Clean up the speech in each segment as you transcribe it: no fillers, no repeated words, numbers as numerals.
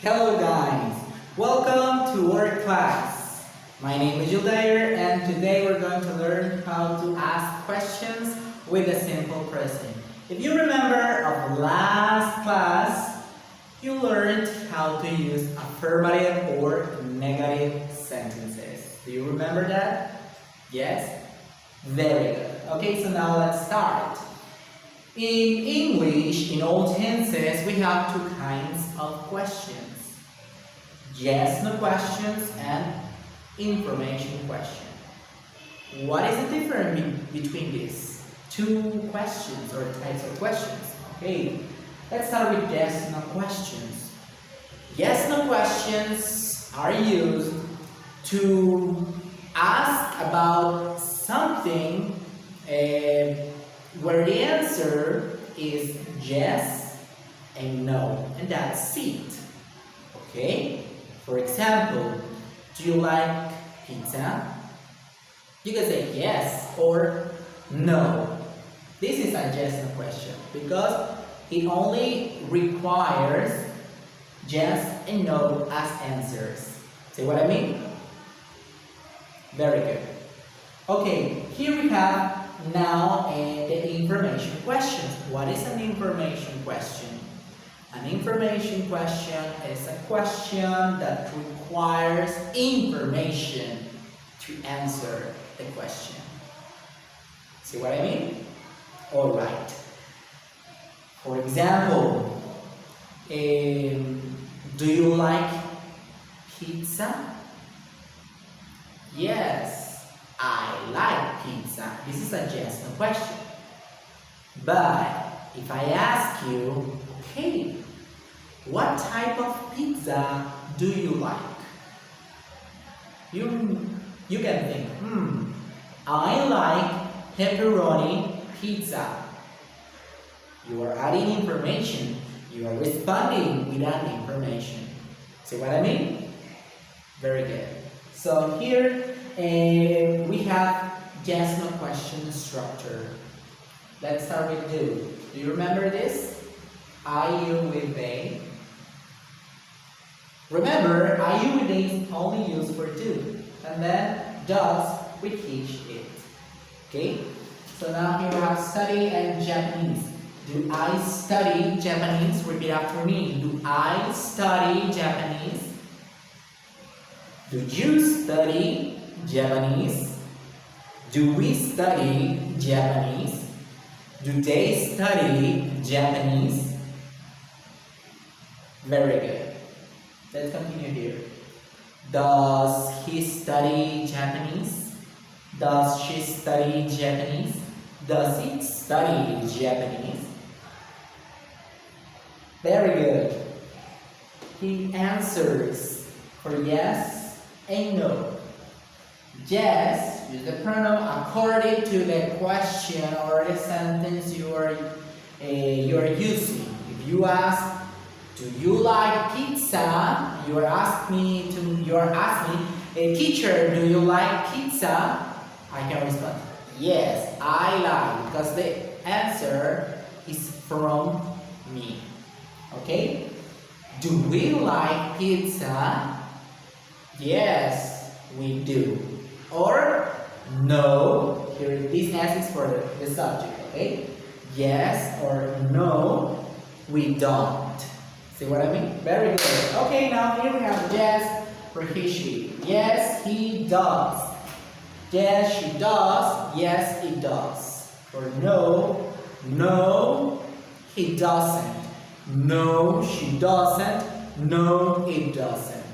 Hello guys, welcome to our class. My name is Yuldair and today we're going to learn how to ask questions with a simple present. If you remember of last class, you learned how to use affirmative or negative sentences. Do you remember that? Yes? Very good. Okay, so now let's start. In English, in all tenses, we have two kinds of questions. Yes-no questions and information question. What is the difference between these two questions or types of questions? Okay, let's start with yes-no questions. Yes-no questions are used to ask about something where the answer is yes and no, and that's it. Okay? For example, do you like pizza? You can say yes or no. This is a yes-no question because it only requires yes and no as answers. See what I mean? Very good. Okay, here we have now the information questions. What is an information question? An information question is a question that requires information to answer the question. See what I mean? Alright. For example, do you like pizza? Yes, I like pizza. This is a yes-no question. But if I ask you, okay, what type of pizza do you like? You can think, I like pepperoni pizza. You are adding information. You are responding with that information. See what I mean? Very good. So here we have yes-no question structure. Let's start with do. Do you remember this? I, you with they. Remember, I, you with they is only used for do. And then does we teach it. Okay? So now here we have study and Japanese. Do I study Japanese? Repeat after me. Do I study Japanese? Do you study Japanese? Do we study Japanese? Do they study Japanese? Very good. Let's continue here. Does he study Japanese? Does she study Japanese? Does it study Japanese? Very good. He answers for yes and no. Yes, use the pronoun according to the question or the sentence you are using. If you ask, do you like pizza? You are asking a teacher, do you like pizza? I can respond, yes, I like, because the answer is from me. Okay? Do we like pizza? Yes, we do. Or no, here this S is for the subject, okay? Yes or no, we don't. See what I mean? Very good. Okay, now here we have yes for he, she. Yes, he does. Yes, she does. Yes, it does. For no, no, he doesn't. No, she doesn't. No, it doesn't.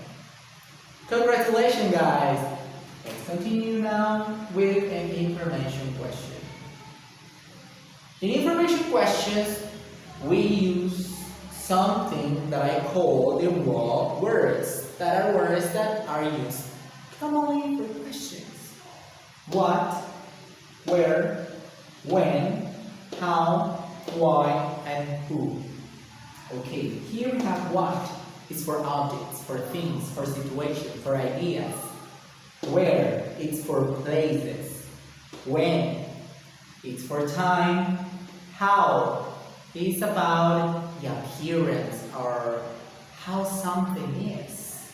Congratulations, guys. Let's continue now with an information question. In information questions, we use something that I call the raw words. That are words that are used commonly for questions. What, where, when, how, why, and who. Okay, here we have what. It's for objects, for things, for situations, for ideas. Where, it's for places. When, it's for time. How, it's about the appearance or how something is.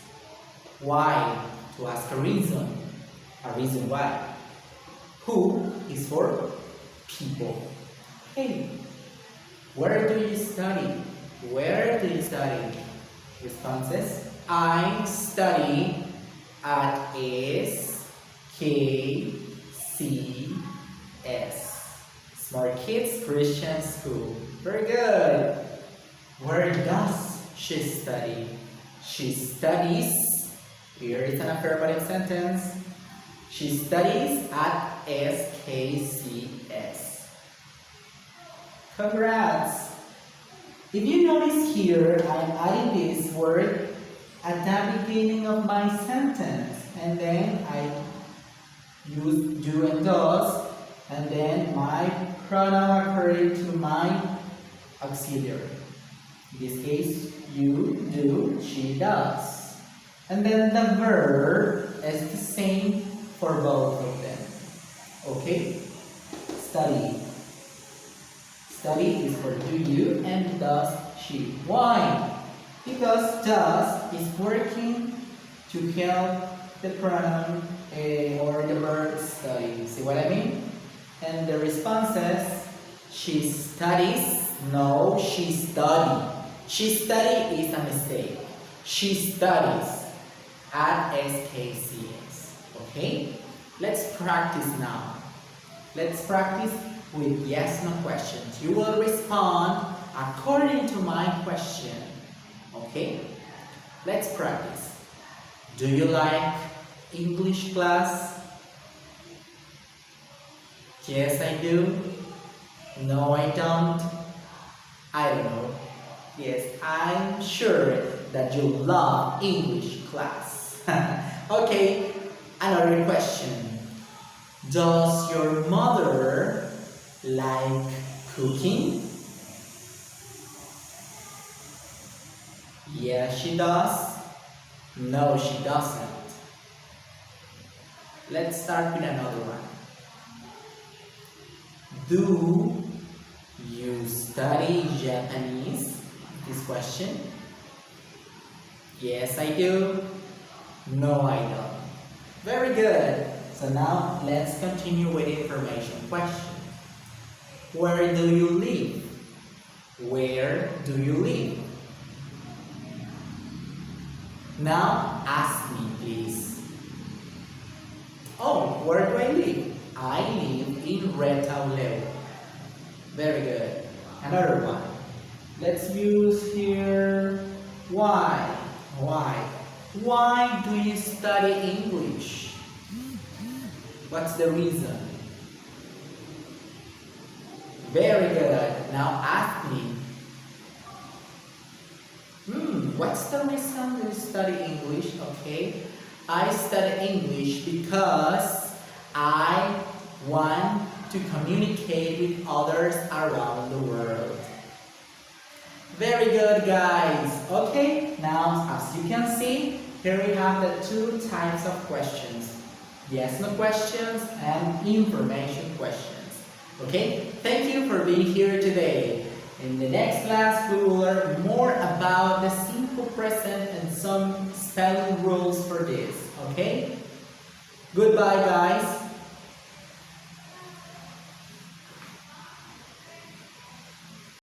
Why? To ask a reason why. Who is for people. Hey, where do you study? Where do you study? Responses: I study at SKCS, Smart Kids Christian School. Very good. Where does she study? She studies, here is an affirmative sentence. She studies at SKCS. Congrats! If you notice here, I'm adding this word at the beginning of my sentence, and then I use do and does, and then my pronoun according to my auxiliary. In this case, you do, she does. And then the verb is the same for both of them. Okay? Study. Study is for do you, and does she. Why? Because does is working to help the pronoun or the verb study. See what I mean? And the responses: she studies. No, she study. She study is a mistake. She studies at SKCS. Okay? Let's practice now. Let's practice with yes/no questions. You will respond according to my question. Okay? Let's practice. Do you like English class? Yes, I do. No, I don't. I don't know. Yes, I'm sure that you love English class. Okay, another question. Does your mother like cooking? Yes, she does. No, she doesn't. Let's start with another one. Do you study Japanese? This question. Yes, I do. No, I don't. Very good. So now let's continue with information question. Where do you live? Where do you live? Now ask me, please. Oh, where do I live? I live in Retauleu. Very good. Another one. Let's use here why. Why? Why do you study English? What's the reason? Very good. Now ask me. What's the reason you study English? Okay. I study English because I want to communicate with others around the world. Very good, guys. Okay, now as you can see, here we have the two types of questions. Yes/no questions and information questions. Okay, thank you for being here today. In the next class, we will learn more about the simple present and some spelling rules for this. Okay? Goodbye, guys.